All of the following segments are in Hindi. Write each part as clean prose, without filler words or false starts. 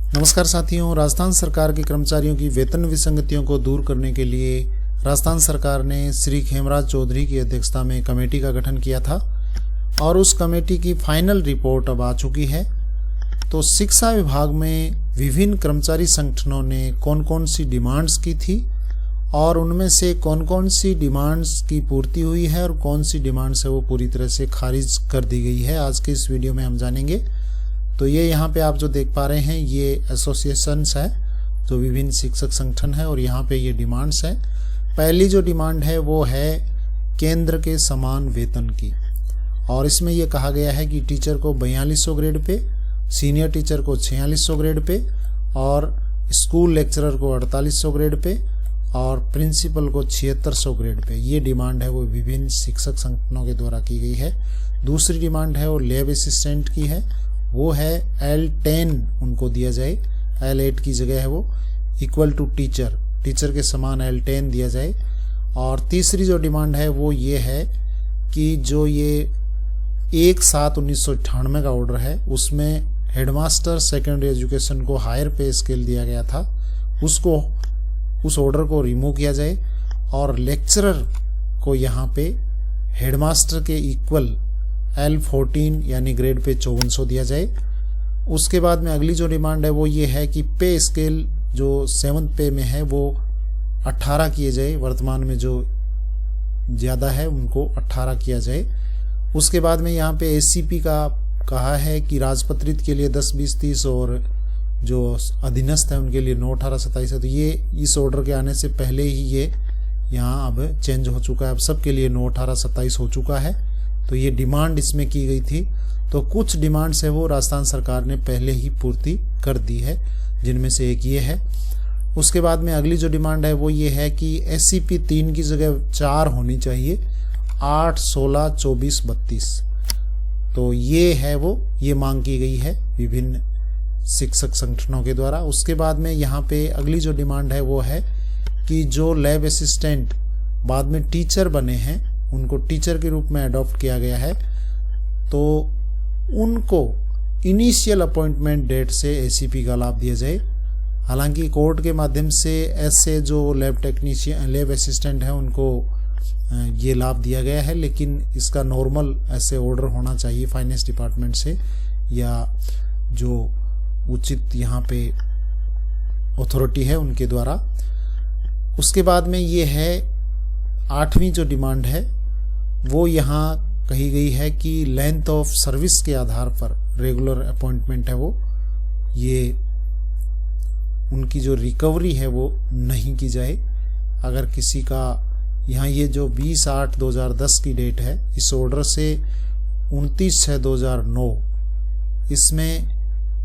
नमस्कार साथियों, राजस्थान सरकार के कर्मचारियों की वेतन विसंगतियों को दूर करने के लिए राजस्थान सरकार ने श्री खेमराज चौधरी की अध्यक्षता में कमेटी का गठन किया था और उस कमेटी की फाइनल रिपोर्ट अब आ चुकी है। तो शिक्षा विभाग में विभिन्न कर्मचारी संगठनों ने कौन कौन सी डिमांड्स की थी और उनमें से कौन कौन सी डिमांड्स की पूर्ति हुई है और कौन सी डिमांड्स है वो पूरी तरह से खारिज कर दी गई है, आज के इस वीडियो में हम जानेंगे। तो ये यहाँ पे आप जो देख पा रहे हैं ये एसोसिएशंस है जो विभिन्न शिक्षक संगठन है और यहाँ पे ये डिमांड्स है। पहली जो डिमांड है वो है केंद्र के समान वेतन की और इसमें ये कहा गया है कि टीचर को 4200 ग्रेड पे, सीनियर टीचर को 4600 ग्रेड पे और स्कूल लेक्चरर को 4800 ग्रेड पे और प्रिंसिपल को 7600 ग्रेड पे। ये डिमांड है वो विभिन्न शिक्षक संगठनों के द्वारा की गई है। दूसरी डिमांड है वो लैब असिस्टेंट की है, वो है L10 उनको दिया जाए, L8 की जगह है वो इक्वल टू टीचर के समान L10 दिया जाए। और तीसरी जो डिमांड है वो ये है कि जो ये 1/7/1998 का ऑर्डर है उसमें हेडमास्टर सेकेंडरी एजुकेशन को हायर पे स्केल दिया गया था, उसको उस ऑर्डर को रिमूव किया जाए और लेक्चरर को यहाँ पे हेडमास्टर के इक्वल L14 यानी ग्रेड पे 5400 दिया जाए। उसके बाद में अगली जो डिमांड है वो ये है कि पे स्केल जो 7th पे में है वो 18 किए जाए, वर्तमान में जो ज़्यादा है उनको 18 किया जाए। उसके बाद में यहाँ पे SCP का कहा है कि राजपत्रित के लिए 10, 20, 30 और जो अधीनस्थ है उनके लिए 9, 18, 27 है। तो ये इस ऑर्डर के आने से पहले ही ये यहाँ अब चेंज हो चुका है, अब सबके लिए 9, 18, 27 हो चुका है। तो ये डिमांड इसमें की गई थी। तो कुछ डिमांड्स है वो राजस्थान सरकार ने पहले ही पूर्ति कर दी है, जिनमें से एक ये है। उसके बाद में अगली जो डिमांड है वो ये है कि SCP 3 की जगह 4 होनी चाहिए, 8, 16, 24, 32। तो ये है वो ये मांग की गई है विभिन्न शिक्षक संगठनों के द्वारा। उसके बाद में यहाँ पे अगली जो डिमांड है वो है कि जो लैब असिस्टेंट बाद में टीचर बने हैं उनको टीचर के रूप में अडॉप्ट किया गया है, तो उनको इनिशियल अपॉइंटमेंट डेट से SCP का लाभ दिया जाए। हालांकि कोर्ट के माध्यम से ऐसे जो लैब टेक्नीशियन लैब असिस्टेंट हैं उनको ये लाभ दिया गया है, लेकिन इसका नॉर्मल ऐसे ऑर्डर होना चाहिए फाइनेंस डिपार्टमेंट से या जो उचित यहाँ पे अथॉरिटी है उनके द्वारा। उसके बाद में ये है 8वीं जो डिमांड है वो यहाँ कही गई है कि लेंथ ऑफ सर्विस के आधार पर रेगुलर अपॉइंटमेंट है वो ये उनकी जो रिकवरी है वो नहीं की जाए। अगर किसी का यहाँ ये जो 20/8/2010 की डेट है इस ऑर्डर से 29/6/2009 इसमें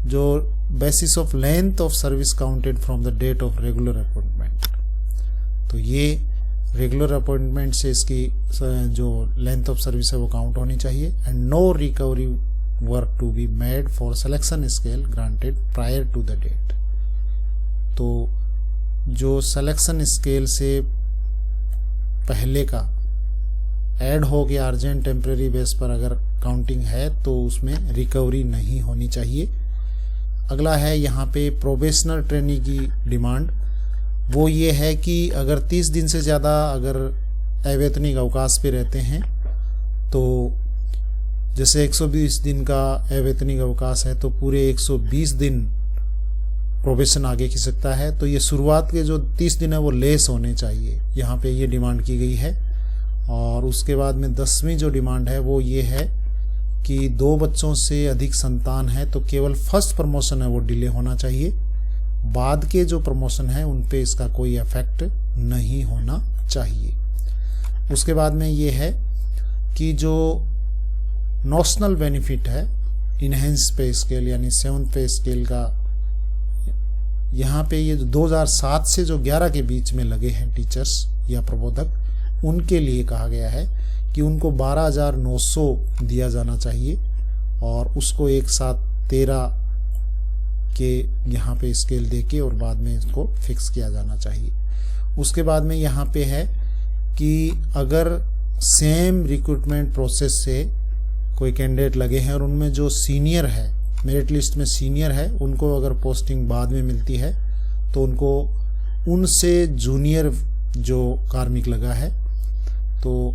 जो basis of length of service counted from the date of regular appointment, तो ये रेगुलर अपॉइंटमेंट से इसकी जो लेंथ ऑफ सर्विस है वो काउंट होनी चाहिए। And no recovery work to be made for selection scale granted prior to the date. तो जो सिलेक्शन स्केल से पहले का ऐड हो गया अर्जेंट टेम्परेरी बेस पर अगर काउंटिंग है तो उसमें रिकवरी नहीं होनी चाहिए। अगला है यहाँ पे प्रोबेशनल ट्रेनी की डिमांड, वो ये है कि अगर 30 दिन से ज़्यादा अगर अवैतनिक अवकाश पे रहते हैं तो जैसे 120 दिन का अवैतनिक अवकाश है तो पूरे 120 दिन प्रोबेशन आगे खिंच सकता है। तो ये शुरुआत के जो 30 दिन है वो लेस होने चाहिए, यहाँ पे ये डिमांड की गई है। और उसके बाद में 10वीं जो डिमांड है वो ये है कि 2 बच्चों से अधिक संतान है तो केवल फर्स्ट प्रमोशन है वो डिले होना चाहिए, बाद के जो प्रमोशन है उन पे इसका कोई इफेक्ट नहीं होना चाहिए। उसके बाद में ये है कि जो नॉशनल बेनिफिट है इनहेंस पे स्केल यानी 7th पे स्केल का यहाँ पे ये 2007 से जो 11 के बीच में लगे हैं टीचर्स या प्रबोधक उनके लिए कहा गया है कि उनको 12,900 दिया जाना चाहिए और उसको एक साथ 13 के यहाँ पे स्केल देके और बाद में इसको फिक्स किया जाना चाहिए। उसके बाद में यहाँ पे है कि अगर सेम रिक्रूटमेंट प्रोसेस से कोई कैंडिडेट लगे हैं और उनमें जो सीनियर है मेरिट लिस्ट में सीनियर है उनको अगर पोस्टिंग बाद में मिलती है तो उनको उनसे जूनियर जो कार्मिक लगा है तो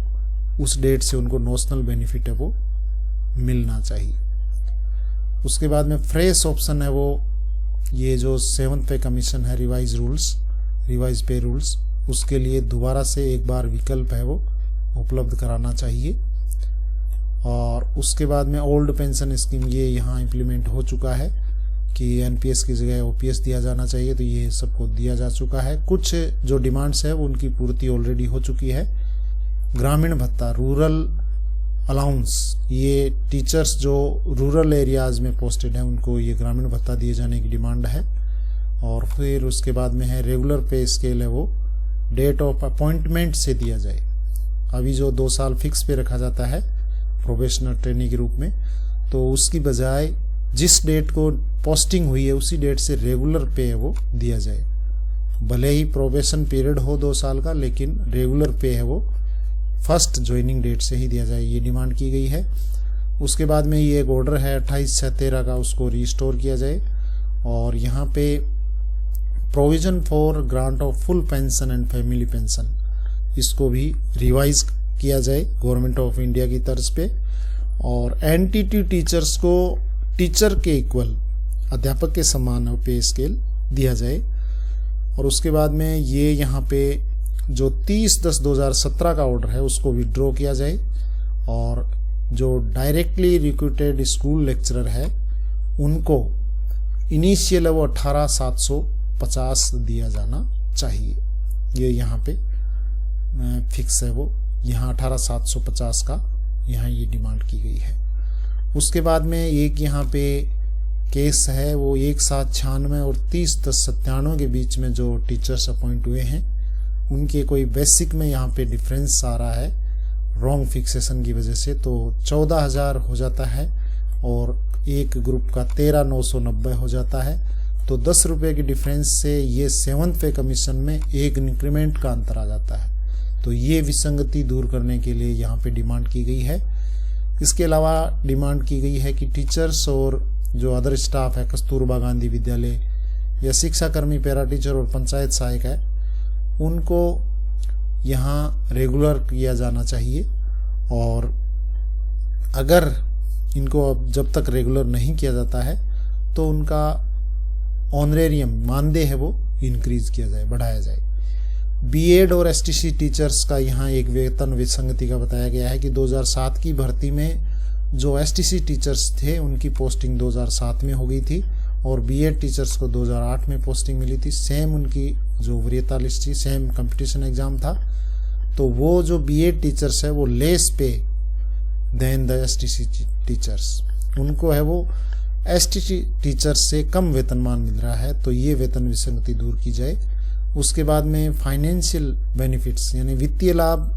उस डेट से उनको नॉशनल बेनिफिट है वो मिलना चाहिए। उसके बाद में फ्रेश ऑप्शन है वो ये जो 7th पे कमीशन है रिवाइज पे रूल्स, उसके लिए दोबारा से एक बार विकल्प है वो उपलब्ध कराना चाहिए। और उसके बाद में ओल्ड पेंशन स्कीम ये यहाँ इम्प्लीमेंट हो चुका है कि एनपीएस की जगह ओपीएस दिया जाना चाहिए, तो ये सबको दिया जा चुका है। कुछ जो डिमांड्स है उनकी पूर्ति ऑलरेडी हो चुकी है। ग्रामीण भत्ता रूरल अलाउंस, ये टीचर्स जो रूरल एरियाज में पोस्टेड हैं उनको ये ग्रामीण भत्ता दिए जाने की डिमांड है। और फिर उसके बाद में है रेगुलर पे स्केल है वो डेट ऑफ अपॉइंटमेंट से दिया जाए। अभी जो 2 साल फिक्स पे रखा जाता है प्रोबेशनर ट्रेनी के रूप में, तो उसकी बजाय जिस डेट को पोस्टिंग हुई है उसी डेट से रेगुलर पे है वो दिया जाए। भले ही प्रोबेशन पीरियड हो 2 साल का, लेकिन रेगुलर पे है वो फर्स्ट ज्वाइनिंग डेट से ही दिया जाए, ये डिमांड की गई है। उसके बाद में ये एक ऑर्डर है 28/6/13 का, उसको रिस्टोर किया जाए। और यहाँ पे provision for grant of full pension and family pension, इसको भी रिवाइज किया जाए गवर्नमेंट ऑफ इंडिया की तर्ज पे। और एनटीटी टीचर्स को टीचर के इक्वल, अध्यापक के समान पे स्केल दिया जाए। और उसके बाद में ये यहाँ पे जो 30/10/2017 का ऑर्डर है उसको विड्रॉ किया जाए। और जो डायरेक्टली रिक्रूटेड स्कूल लेक्चरर है उनको इनिशियल वो 18,750 दिया जाना चाहिए। ये यहाँ पे फिक्स है वो, यहाँ 18,750 का यहाँ ये डिमांड की गई है। उसके बाद में एक यहाँ पे केस है वो 1/7/96 और 30/10/97 के बीच में जो टीचर्स अपॉइंट हुए हैं उनके कोई बेसिक में यहाँ पे डिफरेंस आ रहा है रॉन्ग फिक्सेशन की वजह से, तो 14,000 हो जाता है और एक ग्रुप का 13,990 हो जाता है। तो 10 रुपये की डिफरेंस से ये 7th पे कमीशन में एक इंक्रीमेंट का अंतर आ जाता है। तो ये विसंगति दूर करने के लिए यहाँ पे डिमांड की गई है। इसके अलावा डिमांड की गई है कि टीचर्स और जो अदर स्टाफ है कस्तूरबा गांधी विद्यालय या शिक्षाकर्मी, पैरा टीचर और पंचायत सहायक है उनको यहाँ रेगुलर किया जाना चाहिए। और अगर इनको जब तक रेगुलर नहीं किया जाता है तो उनका ऑनरेरियम मानदेय है वो इंक्रीज किया जाए, बढ़ाया जाए। बीएड और एसटीसी टीचर्स का यहाँ एक वेतन विसंगति का बताया गया है कि 2007 की भर्ती में जो एसटीसी टीचर्स थे उनकी पोस्टिंग 2007 में हो गई थी और बीएड टीचर्स को 2008 में पोस्टिंग मिली थी। सेम उनकी जो वरीयता लिस्ट थी, सेम कंपटीशन एग्जाम था। तो वो जो बीएड टीचर्स है वो लेस पे देन द एसटीसी टीचर्स, उनको है वो एसटीसी टीचर्स से कम वेतनमान मिल रहा है। तो ये वेतन विसंगति दूर की जाए। उसके बाद में फाइनेंशियल बेनिफिट्स यानी वित्तीय लाभ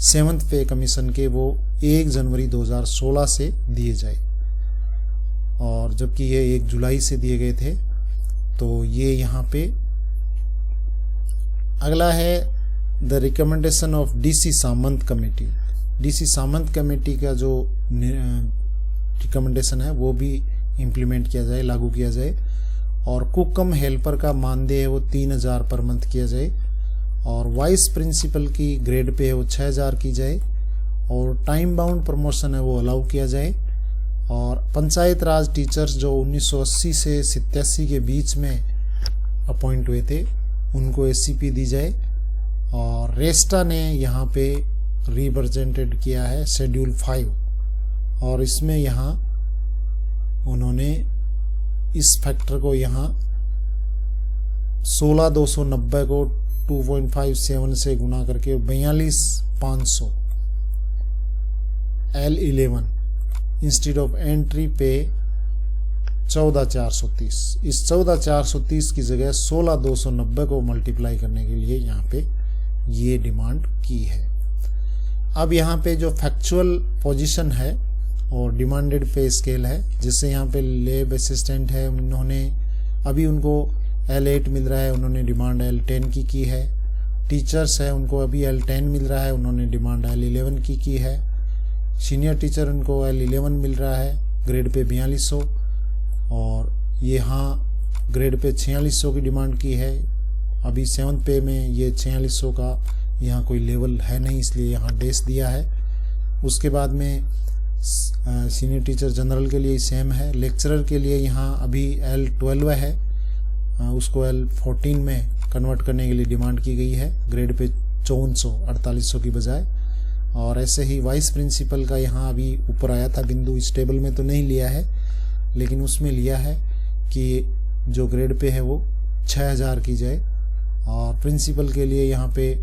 7th पे कमीशन के वो 1 जनवरी 2016 से दिए जाए, और जबकि ये 1 जुलाई से दिए गए थे। तो ये यहाँ पे अगला है the recommendation of DC Samant committee. DC Samant committee का जो रिकमेंडेशन है वो भी इम्प्लीमेंट किया जाए, लागू किया जाए। और कुक कम हेल्पर का मानदेय है वो 3,000 पर मंथ किया जाए। और वाइस प्रिंसिपल की ग्रेड पे है वो 6,000 की जाए। और टाइम बाउंड प्रमोशन है वो अलाउ किया जाए। और पंचायत राज टीचर्स जो 1980 से 87 के बीच में अपॉइंट हुए थे उनको एससीपी दी जाए। और रेस्टा ने यहाँ पे रिप्रेजेंटेड किया है शेड्यूल 5, और इसमें यहाँ उन्होंने इस फैक्टर को यहाँ 16,290 को 2.57 से गुना करके 42,500 L11 इंस्टेड ऑफ एंट्री पे 14,430, इस 14,430 की जगह 16,290 को मल्टीप्लाई करने के लिए यहाँ पे ये डिमांड की है। अब यहाँ पे जो फैक्चुअल पोजीशन है और डिमांडेड पे स्केल है, जिससे यहाँ पे लेब असिस्टेंट है उन्होंने अभी उनको L8 मिल रहा है, उन्होंने डिमांड L10 की है। टीचर्स है उनको अभी L10 मिल रहा है, उन्होंने डिमांड L11 की है। सीनियर टीचर उनको L11 मिल रहा है, ग्रेड पे 4200। और यहाँ ग्रेड पे 4600 की डिमांड की है। अभी 7th पे में ये 4600 का यहाँ कोई लेवल है नहीं, इसलिए यहाँ डेस दिया है। उसके बाद में सीनियर टीचर जनरल के लिए सेम है। लेक्चरर के लिए यहाँ अभी L12 है, उसको L14 में कन्वर्ट करने के लिए डिमांड की गई है, ग्रेड पे 5400 4800 की बजाय। और ऐसे ही वाइस प्रिंसिपल का यहाँ अभी ऊपर आया था बिंदु, इस टेबल में तो नहीं लिया है लेकिन उसमें लिया है कि जो ग्रेड पे है वो 6000 की जाए। और प्रिंसिपल के लिए यहाँ पे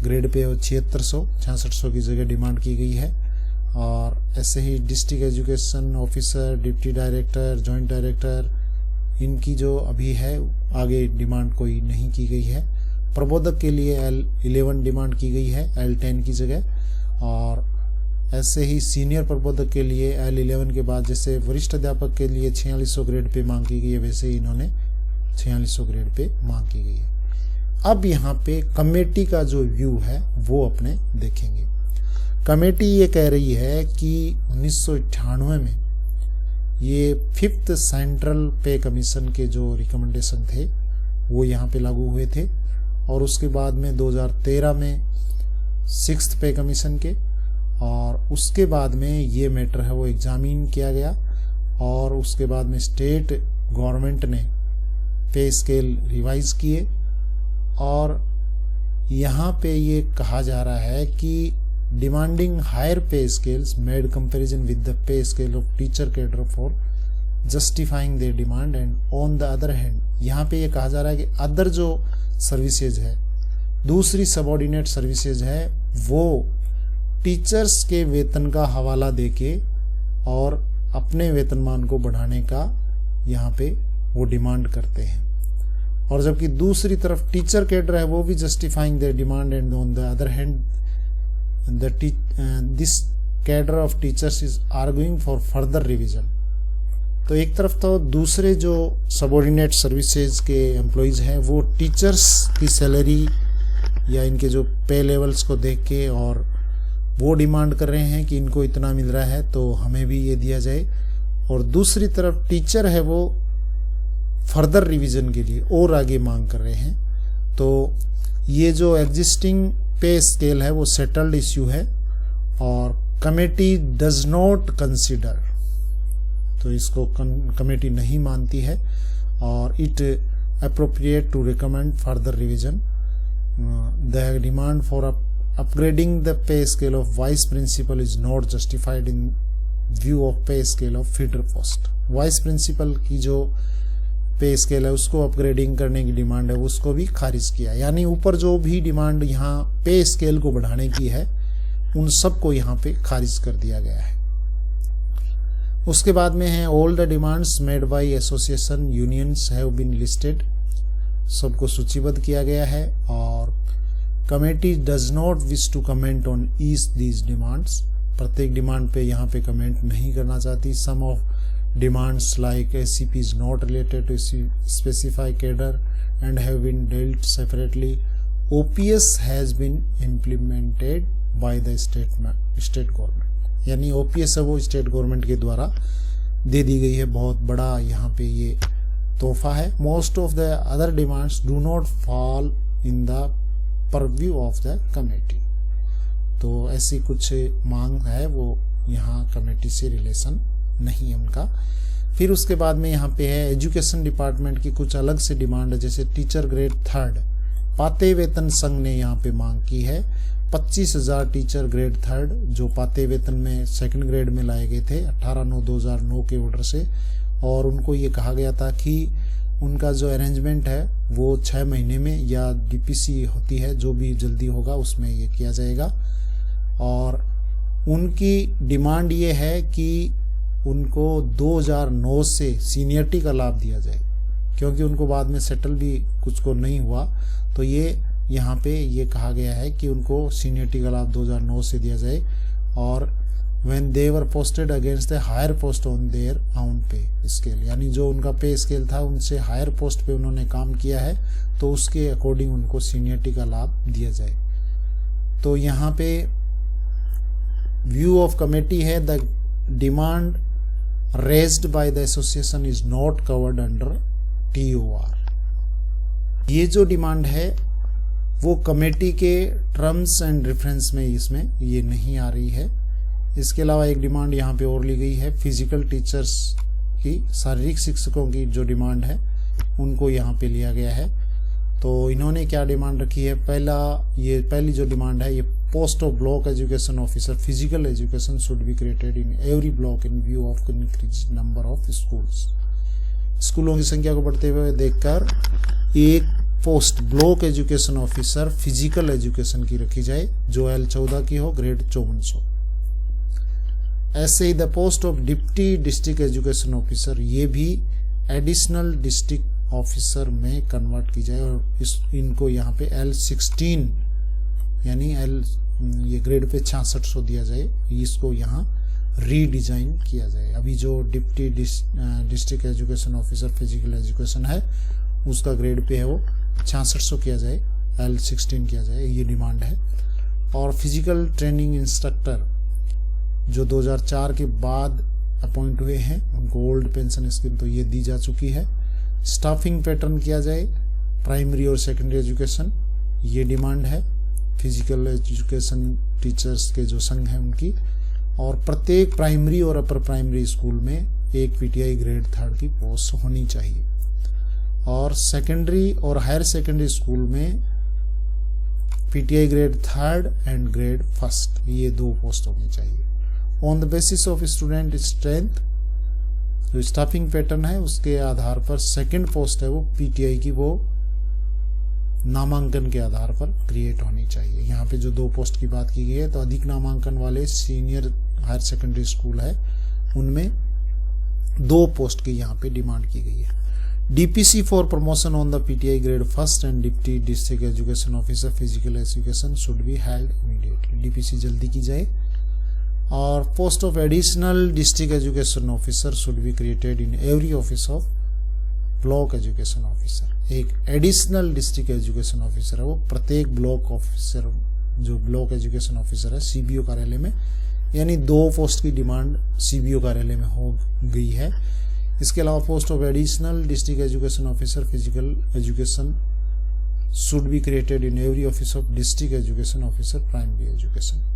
ग्रेड पे 7600 6600 की जगह डिमांड की गई है। और ऐसे ही district education officer, deputy director, joint director, इनकी जो अभी है आगे डिमांड कोई नहीं की गई है। प्रबोधक के लिए L11 डिमांड की गई है L10 की जगह। और ऐसे ही सीनियर प्रबोधक के लिए L11 के बाद जैसे वरिष्ठ अध्यापक के लिए 4600 ग्रेड पे मांग की गई है, वैसे ही इन्होंने 4600 ग्रेड पे मांग की गई है। अब यहाँ पे कमेटी का जो व्यू है वो अपने देखेंगे। कमेटी ये कह रही है कि 1998 में ये 5th सेंट्रल पे कमीशन के जो रिकमेंडेशन थे वो यहाँ पे लागू हुए थे। और उसके बाद में 2013 में 6th पे कमीशन के, और उसके बाद में ये मैटर है वो एग्जामिन किया गया। और उसके बाद में स्टेट गवर्नमेंट ने पे स्केल रिवाइज किए। और यहाँ पे ये कहा जा रहा है कि डिमांडिंग हायर पे scales made comparison with the pay scale of teacher cadre for justifying their demand. And on the other hand, यहाँ पे ये कहा जा रहा है कि अदर जो सर्विसेज है, दूसरी सबऑर्डिनेट सर्विसेज है, वो टीचर्स के वेतन का हवाला देके और अपने वेतनमान को बढ़ाने का यहाँ पे वो डिमांड करते हैं। और जबकि दूसरी तरफ टीचर कैडर है वो भी justifying their demand. And on the other hand this cadre of teachers is arguing for further revision. तो एक तरफ तो दूसरे जो सबऑर्डिनेट सर्विसेज के एम्प्लॉइज हैं वो टीचर्स की सैलरी या इनके जो पे लेवल्स को देख के और वो डिमांड कर रहे हैं कि इनको इतना मिल रहा है तो हमें भी ये दिया जाए। और दूसरी तरफ टीचर है वो फर्दर रिवीजन के लिए और आगे मांग कर रहे हैं। तो ये जो एग्जिस्टिंग पे स्केल है वो सेटल्ड इश्यू है और कमेटी डज नॉट कंसीडर, तो इसको कमेटी नहीं मानती है और it appropriate to recommend further revision. The demand for upgrading the pay scale of vice principal is not justified in view of pay scale of feeder post. Vice principal की जो पे स्केल है उसको अपग्रेडिंग करने की डिमांड है उसको भी खारिज किया। यानी ऊपर जो भी डिमांड यहाँ पे स्केल को बढ़ाने की है उन सबको यहाँ पे खारिज कर दिया गया है। उसके बाद में है all the demands made by association unions have been listed, सबको सूचीबद्ध किया गया है। और committee does not wish to comment on each these demands, प्रत्येक डिमांड पे यहाँ पे कमेंट नहीं करना चाहती। Some of demands like SCP is not related to specified cadre and have been dealt separately. OPS has been implemented by the state government, यानी OPS है वो स्टेट गवर्नमेंट के द्वारा दे दी गई है। बहुत बड़ा यहाँ पे ये तोहफा है। Most of the other demands do not fall in the purview of the committee, तो ऐसी कुछ मांग है वो यहाँ कमेटी से रिलेशन नहीं है उनका। फिर उसके बाद में यहाँ पे है एजुकेशन डिपार्टमेंट की कुछ अलग से डिमांड है, जैसे टीचर ग्रेड 3rd पाते वेतन संघ ने यहाँ पे मांग की है 25,000 टीचर ग्रेड 3rd जो पाते वेतन में 2nd ग्रेड में लाए गए थे 18/9/2009 के ऑर्डर से। और उनको ये कहा गया था कि उनका जो अरेंजमेंट है वो 6 महीने में या DPC होती है जो भी जल्दी होगा उसमें ये किया जाएगा। और उनकी डिमांड ये है कि उनको 2009 से सीनियरिटी का लाभ दिया जाए, क्योंकि उनको बाद में सेटल भी कुछ को नहीं हुआ। तो ये यहाँ पे ये कहा गया है कि उनको सीनियरिटी का लाभ 2009 से दिया जाए। और when they were posted against the higher post on their own pay scale, यानी जो उनका पे स्केल था उनसे हायर पोस्ट पे उन्होंने काम किया है तो उसके अकॉर्डिंग उनको सीनियरिटी का लाभ दिया जाए। तो यहाँ पे व्यू ऑफ कमेटी है the demand raised by the association is not covered under TOR। ये जो डिमांड है वो कमेटी के टर्म्स एंड रेफरेंस में इसमें ये नहीं आ रही है। इसके अलावा एक डिमांड यहाँ पे और ली गई है, फिजिकल टीचर्स की, शारीरिक शिक्षकों की जो डिमांड है उनको यहाँ पे लिया गया है। तो इन्होंने क्या डिमांड रखी है, पहली जो डिमांड है, ये post of block education officer physical education should be created in every block in view of increase number of schools. स्कूलों की संख्या को बढ़ते हुए देखकर एक post block education officer physical education की रखी जाए जो L14 की हो, ग्रेड 5400। ऐसे ही the post of deputy district education officer, ये भी एडिशनल डिस्ट्रिक्ट ऑफिसर में कन्वर्ट की जाए और इनको यहाँ पे L16 यानी ये ग्रेड पे 6600 दिया जाए, इसको यहाँ रीडिजाइन किया जाए। अभी जो deputy district education officer physical education है उसका ग्रेड पे है वो 6600 किया जाए, L16 किया जाए, ये डिमांड है। और फिजिकल ट्रेनिंग इंस्ट्रक्टर जो 2004 के बाद अपॉइंट हुए हैं उनको ओल्ड पेंशन स्कीम तो ये दी जा चुकी है। स्टाफिंग पैटर्न किया जाए प्राइमरी और सेकेंडरी एजुकेशन, ये डिमांड है फिजिकल एजुकेशन टीचर्स के जो संघ हैं उनकी। और प्रत्येक प्राइमरी और अपर प्राइमरी स्कूल में एक PTI ग्रेड 3 की पोस्ट होनी चाहिए और सेकेंडरी और हायर सेकेंडरी स्कूल में PTI ग्रेड 3 एंड ग्रेड 1, ये 2 पोस्ट होनी चाहिए। On the basis of student strength, जो स्टाफिंग पैटर्न है उसके आधार पर सेकंड पोस्ट है वो PTI की वो नामांकन के आधार पर क्रिएट होनी चाहिए। यहाँ पे जो 2 पोस्ट की बात की गई है तो अधिक नामांकन वाले सीनियर हायर सेकेंडरी स्कूल है उनमें 2 पोस्ट की यहाँ पे डिमांड की गई है। DPC for promotion on the PTI grade 1 and deputy district education officer physical education should be held immediately, DPC जल्दी की जाए। और post of additional district education officer should be created in every office of block education officer. एक एडिशनल डिस्ट्रिक्ट एजुकेशन ऑफिसर है वो प्रत्येक ब्लॉक ऑफिसर जो ब्लॉक एजुकेशन ऑफिसर है CBO कार्यालय में, यानी 2 पोस्ट की डिमांड CBO कार्यालय में हो गई है। इसके अलावा post of additional district education officer physical education should be created in every office of district education officer primary education.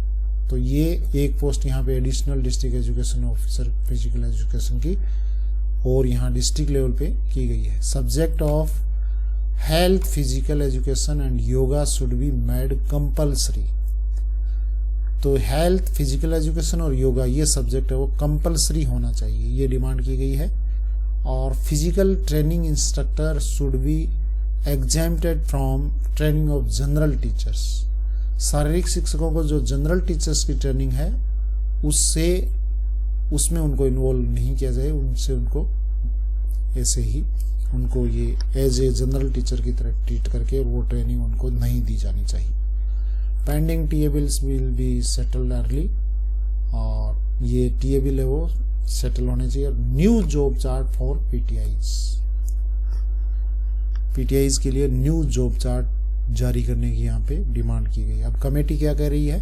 तो ये एक पोस्ट यहाँ पे additional district education officer physical education की और यहाँ डिस्ट्रिक्ट लेवल पे की गई है। Subject of health physical education and yoga should be made compulsory. तो हेल्थ फिजिकल एजुकेशन और योगा ये सब्जेक्ट है वो कंपल्सरी होना चाहिए, ये डिमांड की गई है। और physical training instructor should be exempted from training of general teachers. शारीरिक शिक्षकों को जो जनरल टीचर्स की ट्रेनिंग है उसमें उनको इन्वॉल्व नहीं किया जाए, उनको ऐसे ही उनको ये एज ए जनरल टीचर की तरह ट्रीट करके वो ट्रेनिंग उनको नहीं दी जानी चाहिए। Pending TA bills will be settled early, और ये TA बिल है वो सेटल होने चाहिए। New job chart for PTIs के लिए न्यू जॉब चार्ट जारी करने की यहाँ पे डिमांड की गई। अब कमेटी क्या कह रही है,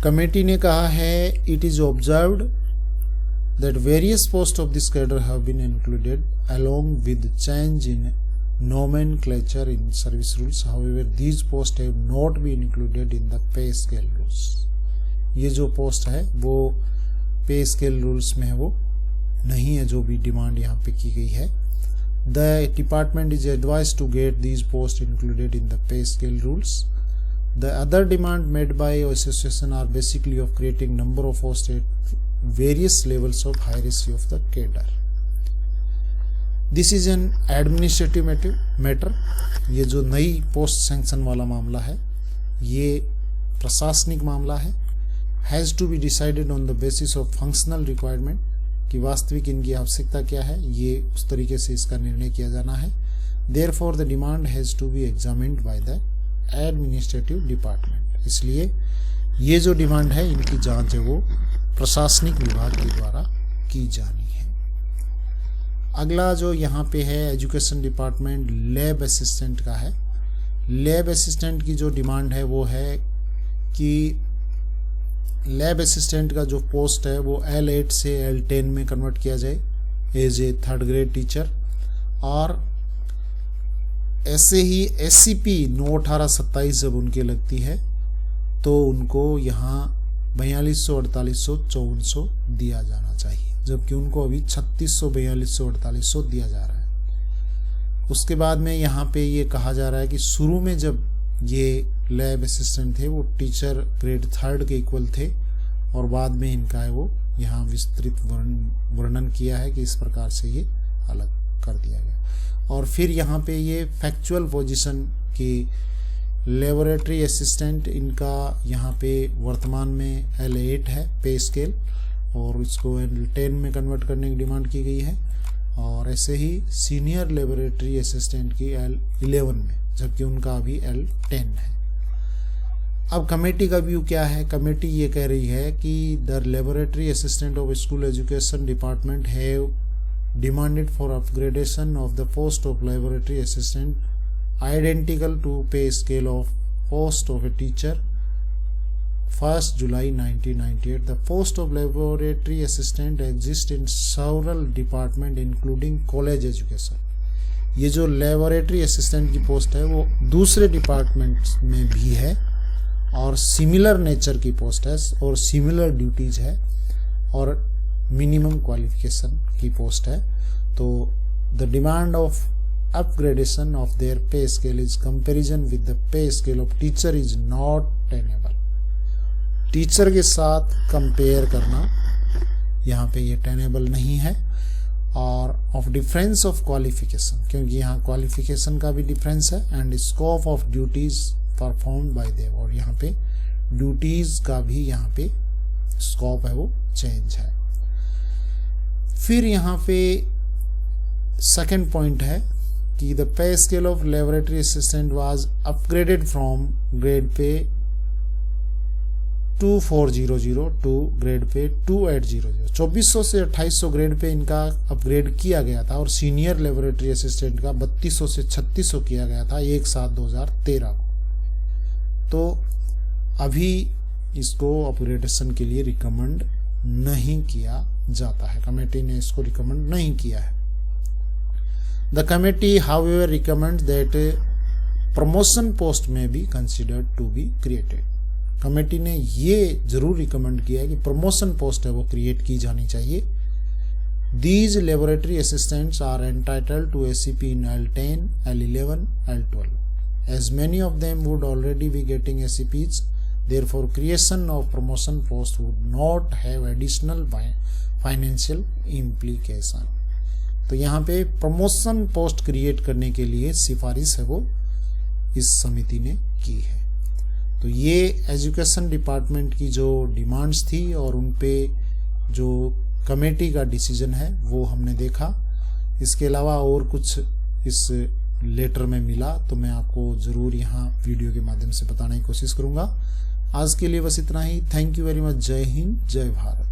कमेटी ने कहा है it is observed that various posts of this cadre have been included along with change in nomenclature in service rules. However, these posts have not been included in the pay scale rules. ये जो पोस्ट है वो पे स्केल रूल्स में है वो नहीं है, जो भी डिमांड यहाँ पे की गई है। The department is advised to get these posts included in the pay scale rules. The other demand made by association are basically of creating number of posts at various levels of hierarchy of the cadre. This is an administrative matter. ये जो नई पोस्ट सैंक्शन वाला मामला है ये प्रशासनिक मामला है। Has to be decided on the basis of functional requirement, कि वास्तविक इनकी आवश्यकता क्या है, ये उस तरीके से इसका निर्णय किया जाना है। Therefore the demand has to be examined by the administrative department. इसलिए ये जो डिमांड है इनकी जांच है वो प्रशासनिक विभाग के द्वारा की जानी है। अगला जो यहाँ पे है एजुकेशन डिपार्टमेंट लैब असिस्टेंट का है। लैब असिस्टेंट की जो डिमांड है वो है कि लैब असिस्टेंट का जो पोस्ट है वो L8 से L10 में कन्वर्ट किया जाए as a 3rd grade teacher. और ऐसे ही SCP 9/18/27 जब उनकी लगती है तो उनको यहाँ 4200, 4800, 5400 दिया जाना चाहिए, जबकि उनको अभी 3600, 4200, 4800 दिया जा रहा है। उसके बाद में यहाँ पे ये कहा जा रहा है कि शुरू में जब ये लैब असिस्टेंट थे वो टीचर ग्रेड 3rd के इक्वल थे, और बाद में इनका है वो यहाँ विस्तृत वर्णन किया है कि इस प्रकार से ये अलग कर दिया गया। और फिर यहाँ पे ये फैक्चुअल पोजीशन की लेबोरेटरी असिस्टेंट, इनका यहाँ पे वर्तमान में L8 है पे स्केल, और इसको L10 में कन्वर्ट करने की डिमांड की गई है। और ऐसे ही सीनियर लेबोरेटरी असिस्टेंट की L11 में, जबकि उनका अभी L10 है। अब कमेटी का व्यू क्या है? कमेटी ये कह रही है कि the laboratory assistant of school education department have demanded for upgradation of the post of laboratory assistant identical to pay scale of post of a teacher 1st July 1998. The post of laboratory assistant exists in several departments including college education. ये जो लेबोरेटरी असिस्टेंट की पोस्ट है वो दूसरे डिपार्टमेंट्स में भी है और सिमिलर नेचर की पोस्ट है और सिमिलर ड्यूटीज है और मिनिमम क्वालिफिकेशन की पोस्ट है। तो the demand of upgradation of their पे scale is comparison with the pay scale of teacher is not tenable. Teacher के साथ कंपेयर करना यहाँ पे ये टेनेबल नहीं है। और ऑफ डिफरेंस ऑफ क्वालिफिकेशन, क्योंकि यहाँ क्वालिफिकेशन का भी डिफरेंस है, and scope of duties performed by them, और यहाँ पे ड्यूटीज का भी यहाँ पे स्कोप है वो चेंज है। फिर यहाँ पे सेकंड पॉइंट है कि the pay scale of laboratory assistant was upgraded from grade pay 2400 to grade pay 2800। 2400 से 2800 ग्रेड पे इनका अपग्रेड किया गया था और सीनियर लेबोरेटरी असिस्टेंट का 3200 से 3600 किया गया था 1/7/2013 को। तो अभी इसको अपग्रेडेशन के लिए रिकमेंड नहीं किया जाता है, कमेटी ने इसको रिकमेंड नहीं किया है। The committee however recommends that promotion post में be considered to be created. Committee ने ये जरूर रिकमेंड किया है कि प्रमोशन पोस्ट है वो क्रिएट की जानी चाहिए। These laboratory assistants are entitled to SCP in L10, L11, L12. As many of them would already be getting SCPs, therefore creation of promotion post would not have additional financial implication. तो यहाँ पे प्रमोशन पोस्ट क्रिएट करने के लिए सिफारिश है वो इस समिति ने की है। तो ये एजुकेशन डिपार्टमेंट की जो डिमांड्स थी और उन पे जो कमेटी का डिसीजन है वो हमने देखा। इसके अलावा और कुछ इस लेटर में मिला तो मैं आपको ज़रूर यहाँ वीडियो के माध्यम से बताने की कोशिश करूँगा। आज के लिए बस इतना ही। Thank you very much. जय हिंद, जय भारत।